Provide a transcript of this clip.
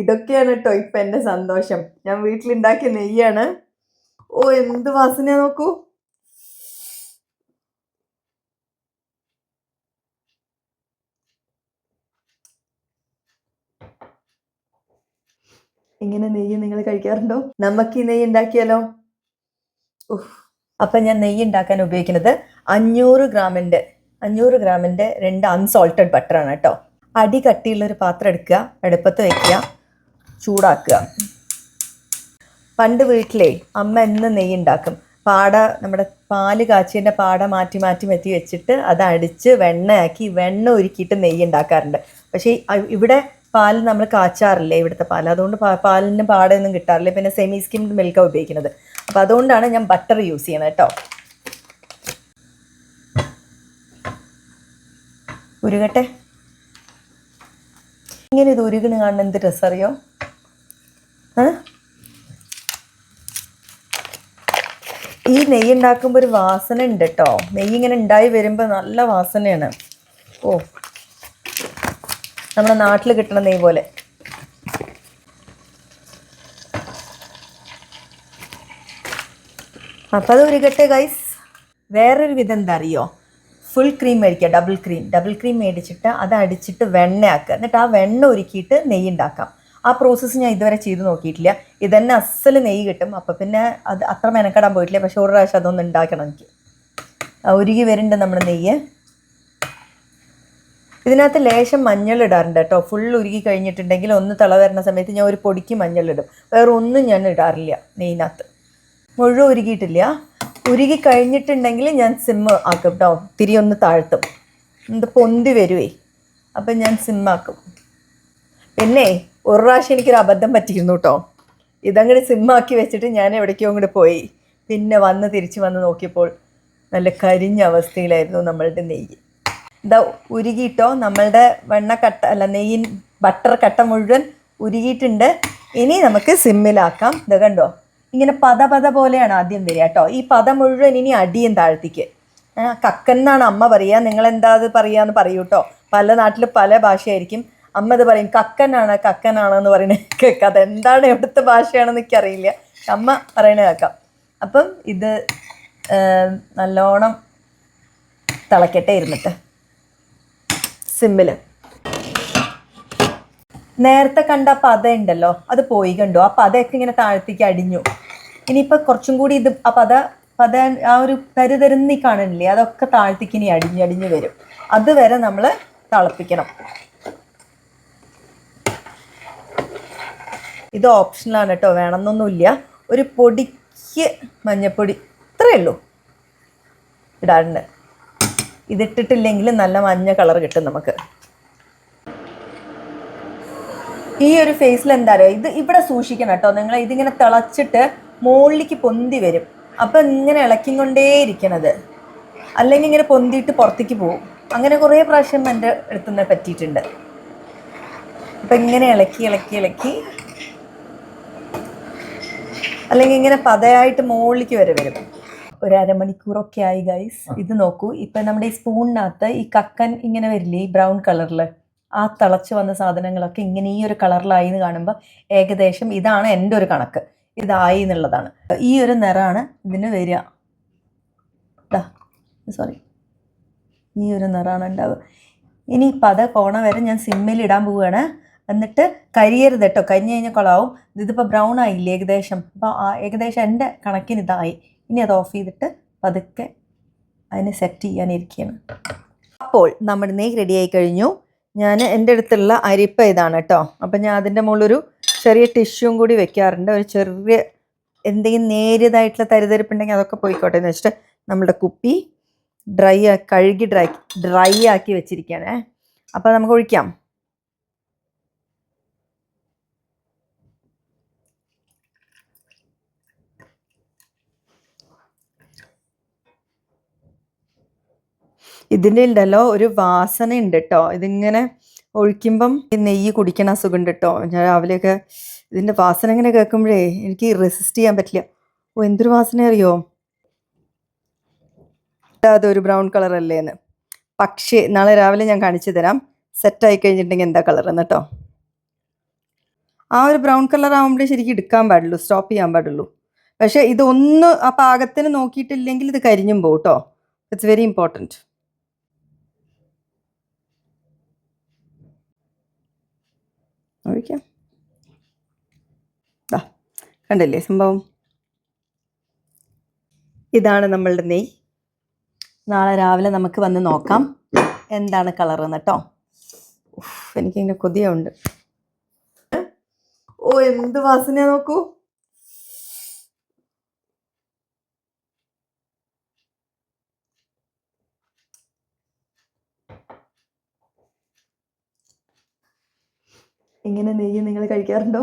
ഇതൊക്കെയാണ് കേട്ടോ ഇപ്പൊ എന്റെ സന്തോഷം. ഞാൻ വീട്ടിലുണ്ടാക്കിയ നെയ്യാണ്. ഓ എന്ത് വാസനയാ നോക്കൂ. ഇങ്ങനെ നെയ്യ് നിങ്ങൾ കഴിക്കാറുണ്ടോ? നമുക്ക് ഈ നെയ്യ് ഉണ്ടാക്കിയാലോ? അപ്പം ഞാൻ നെയ്യ് ഉണ്ടാക്കാൻ ഉപയോഗിക്കുന്നത് 500 ഗ്രാമിൻ്റെ 2 അൺസോൾട്ടഡ് ബട്ടറാണ് കേട്ടോ. അടി കട്ടിയുള്ളൊരു പാത്രം എടുക്കുക, അടുപ്പത്ത് വയ്ക്കുക, ചൂടാക്കുക. പണ്ട് വീട്ടിലെ അമ്മ എന്ന് നെയ്യ് ഉണ്ടാക്കും. നമ്മുടെ പാല് കാച്ചിൻ്റെ പാട മാറ്റി മാറ്റി മെത്തി വെച്ചിട്ട് അത് അടിച്ച് വെണ്ണയാക്കി വെണ്ണ ഉരുക്കിയിട്ട് നെയ്യ് ഉണ്ടാക്കാറുണ്ട്. പക്ഷേ ഇവിടെ പാൽ നമ്മൾ കാച്ചാറില്ലേ ഇവിടുത്തെ പാൽ, അതുകൊണ്ട് പാലിന് പാടയൊന്നും കിട്ടാറില്ല. പിന്നെ സെമി സ്കിംഡ് മിൽക്കാണ് ഉപയോഗിക്കുന്നത്. അപ്പം അതുകൊണ്ടാണ് ഞാൻ ബട്ടർ യൂസ് ചെയ്യണത് കേട്ടോ. ഉരുകട്ടെ. ഇങ്ങനെ ഇത് ഉരുകിന് കാണുന്ന എന്ത് രസറിയോ? ഈ നെയ്യ് ഉണ്ടാക്കുമ്പോൾ ഒരു വാസന ഉണ്ട് കേട്ടോ. നെയ്യ് ഇങ്ങനെ ഉണ്ടായി വരുമ്പോൾ നല്ല വാസനയാണ്. ഓ, നമ്മുടെ നാട്ടിൽ കിട്ടണ നെയ്യ് പോലെ. അപ്പം അത് ഉരുകട്ടെ ഗൈസ്. വേറൊരു വിധം എന്താ അറിയോ? ഫുൾ ക്രീം മേടിക്കുക, ഡബിൾ ക്രീം മേടിച്ചിട്ട് അത് അടിച്ചിട്ട് വെണ്ണയാക്കുക. എന്നിട്ട് ആ വെണ്ണ ഉരുക്കിയിട്ട് നെയ്യ് ഉണ്ടാക്കാം. ആ പ്രോസസ്സ് ഞാൻ ഇതുവരെ ചെയ്ത് നോക്കിയിട്ടില്ല. ഇതന്നെ അസല് നെയ്യ് കിട്ടും. അപ്പം പിന്നെ അത് അത്ര മെനക്കെടാൻ പോയിട്ടില്ല. പക്ഷെ ഒരു പ്രാവശ്യം അതൊന്ന് ഉണ്ടാക്കണം എനിക്ക്. ഉരുകി വരുന്നുണ്ട് നമ്മുടെ നെയ്യ്. ഇതിനകത്ത് ലേശം മഞ്ഞൾ ഇടാറുണ്ട് കേട്ടോ. ഫുൾ ഉരുകി കഴിഞ്ഞിട്ടുണ്ടെങ്കിൽ ഒന്ന് തിള വരുന്ന സമയത്ത് ഞാൻ ഒരു പൊടിക്ക് മഞ്ഞളിടും. വേറെ ഒന്നും ഞാൻ ഇടാറില്ല നെയ്യിനകത്ത്. മുഴുവൻ ഉരുകിയിട്ടില്ല. ഉരുകി കഴിഞ്ഞിട്ടുണ്ടെങ്കിൽ ഞാൻ സിമ്മ് ആക്കും കേട്ടോ. തിരി ഒന്ന് താഴ്ത്തും. ഇത് പൊന്തി വരുവേ. അപ്പം ഞാൻ സിമ്മാക്കും. പിന്നെ ഒരു പ്രാവശ്യം എനിക്കൊരു അബദ്ധം പറ്റിയിരുന്നു കേട്ടോ. ഇതങ്ങോട്ട് സിമ്മാക്കി വെച്ചിട്ട് ഞാൻ എവിടേക്കോ അങ്ങോട്ട് പോയി. പിന്നെ തിരിച്ച് വന്ന് നോക്കിയപ്പോൾ നല്ല കരിഞ്ഞ അവസ്ഥയിലായിരുന്നു നമ്മളുടെ നെയ്യ്. ഇതാ ഉരുകിയിട്ടോ. നമ്മളുടെ നെയ്യിൻ ബട്ടർ കട്ട മുഴുവൻ ഉരുകിയിട്ടുണ്ട്. ഇനി നമുക്ക് സിമ്മിലാക്കാം. ഇത് കണ്ടോ, ഇങ്ങനെ പത പോലെയാണ് ആദ്യം വരിക കേട്ടോ. ഈ പത മുഴുവൻ ഇനി അടിയും താഴ്ത്തിക്ക്. കക്കെന്നാണ് അമ്മ പറയുക. നിങ്ങളെന്താ അത് പറയാന്ന് പറയൂ കേട്ടോ. പല നാട്ടിൽ പല ഭാഷയായിരിക്കും. അമ്മ ഇത് പറയും കക്കനാണോ എന്ന് പറയുന്നത് കേൾക്കാം. അതെന്താണ് എവിടുത്തെ ഭാഷയാണെന്ന് എനിക്കറിയില്ല. അമ്മ പറയണത് കേൾക്കാം. അപ്പം ഇത് നല്ലോണം തിളക്കട്ടെ ഇരുന്നിട്ട് സിമ്മിൽ. നേരത്തെ കണ്ട പത ഉണ്ടല്ലോ, അത് പോയി കണ്ടോ. ആ പതയൊക്കെ ഇങ്ങനെ താഴത്തേക്ക് അടിഞ്ഞു. ഇനിയിപ്പോൾ കുറച്ചും കൂടി ഇത് ആ പത ആ ഒരു തരുതരുന്നി കാണില്ലേ, അതൊക്കെ താഴത്തേക്ക് ഇനി അടിഞ്ഞു വരും. അതുവരെ നമ്മൾ തിളപ്പിക്കണം. ഇത് ഓപ്ഷണലാണ് കേട്ടോ, വേണമെന്നൊന്നുമില്ല. ഒരു പൊടിക്ക് മഞ്ഞപ്പൊടി ഇത്രയേ ഉള്ളൂ ഇടാറുണ്ട്. ഇതിട്ടിട്ടില്ലെങ്കിൽ നല്ല മഞ്ഞ കളർ കിട്ടും നമുക്ക്. ഈ ഒരു ഫേസിൽ എന്താ പറയുക, ഇത് ഇവിടെ സൂക്ഷിക്കണം കേട്ടോ നിങ്ങൾ. ഇതിങ്ങനെ തിളച്ചിട്ട് മുകളിലേക്ക് പൊന്തി വരും. അപ്പം ഇങ്ങനെ ഇളക്കിക്കൊണ്ടേ ഇരിക്കണത്, അല്ലെങ്കിൽ ഇങ്ങനെ പൊന്തിയിട്ട് പുറത്തേക്ക് പോകും. അങ്ങനെ കുറേ പ്രാവശ്യം എൻ്റെ അടുത്തുനിന്ന് പറ്റിയിട്ടുണ്ട്. അപ്പം ഇങ്ങനെ ഇളക്കി അല്ലെങ്കിൽ ഇങ്ങനെ പതയായിട്ട് മുകളിലേക്ക് വരും. ഒരു അരമണിക്കൂറൊക്കെ ആയി ഗൈസ്. ഇത് നോക്കൂ. ഇപ്പം നമ്മുടെ ഈ സ്പൂണിനകത്ത് ഈ കക്കൻ ഇങ്ങനെ വരില്ലേ, ഈ ബ്രൗൺ കളറിൽ, ആ തിളച്ച് വന്ന സാധനങ്ങളൊക്കെ ഇങ്ങനെ ഈ ഒരു കളറിലായി എന്ന് കാണുമ്പോൾ ഏകദേശം ഇതാണ് എൻ്റെ ഒരു കണക്ക്, ഇതായി എന്നുള്ളതാണ്. ഈ ഒരു നിറമാണ് ഇതിന് വരിക. ഈ ഒരു നിറമാണ് ഉണ്ടാവുക. ഇനി പത പോണ വരെ ഞാൻ സിമ്മിൽ ഇടാൻ പോവുകയാണ്. എന്നിട്ട് കരിയരുത് കേട്ടോ, കരിഞ്ഞ് കഴിഞ്ഞാൽ കൊളാവും. ഇതിപ്പോൾ ബ്രൗൺ ആയില്ലേ ഏകദേശം. അപ്പോൾ ഏകദേശം എൻ്റെ കണക്കിന് ഇതായി. ഇനി അത് ഓഫ് ചെയ്തിട്ട് പതുക്കെ അതിനെ സെറ്റ് ചെയ്യാനിരിക്കുകയാണ്. അപ്പോൾ നമ്മുടെ നെയ്യ് റെഡിയായി കഴിഞ്ഞു. ഞാൻ എൻ്റെ അടുത്തുള്ള അരിപ്പ ഇതാണ് കേട്ടോ. അപ്പം ഞാൻ അതിൻ്റെ മുകളിലൊരു ചെറിയ ടിഷ്യൂം കൂടി വെക്കാറുണ്ട്. ഒരു ചെറിയ എന്തെങ്കിലും നേരിയതായിട്ടുള്ള തരിതരിപ്പുണ്ടെങ്കിൽ അതൊക്കെ പോയിക്കോട്ടെ എന്ന് വെച്ചിട്ട് നമ്മളുടെ കുപ്പി കഴുകി ഡ്രൈ ആക്കി വെച്ചിരിക്കുകയാണ്. അപ്പോൾ നമുക്ക് ഒഴിക്കാം. ഇതിൻ്റെ ഉണ്ടല്ലോ ഒരു വാസന ഉണ്ട് കേട്ടോ. ഇതിങ്ങനെ ഒഴിക്കുമ്പം ഈ നെയ്യ് കുടിക്കണ സുഖമുണ്ട് കേട്ടോ. ഞാൻ രാവിലെയൊക്കെ ഇതിൻ്റെ വാസന ഇങ്ങനെ കേൾക്കുമ്പോഴേ എനിക്ക് റെസിസ്റ്റ് ചെയ്യാൻ പറ്റില്ല. ഓ എന്തൊരു വാസന അറിയോ. അതൊരു ബ്രൗൺ കളർ അല്ലേന്ന്. പക്ഷേ നാളെ രാവിലെ ഞാൻ കാണിച്ചു തരാം സെറ്റായി കഴിഞ്ഞിട്ടുണ്ടെങ്കിൽ എന്താ കളറെന്ന് കേട്ടോ. ആ ഒരു ബ്രൗൺ കളർ ആകുമ്പോഴേ ശരിക്കും എടുക്കാൻ പാടുള്ളൂ, സ്റ്റോപ്പ് ചെയ്യാൻ പാടുള്ളൂ. പക്ഷേ ഇതൊന്ന് ആ പാകത്തിന് നോക്കിയിട്ടില്ലെങ്കിൽ ഇത് കരിഞ്ഞും പോകും കേട്ടോ. It's very important. ഒഴിക്കാം. കണ്ടില്ലേ സംഭവം? ഇതാണ് നമ്മളുടെ നെയ്യ്. നാളെ രാവിലെ നമുക്ക് വന്ന് നോക്കാം എന്താണ് കളറെന്ന് കേട്ടോ. എനിക്കിങ്ങനെ കൊതിയുണ്ട്. ഓ എന്ത് വാസന നോക്കൂ. ഇങ്ങനെ നെയ്യ് നിങ്ങൾ കഴിക്കാറുണ്ടോ?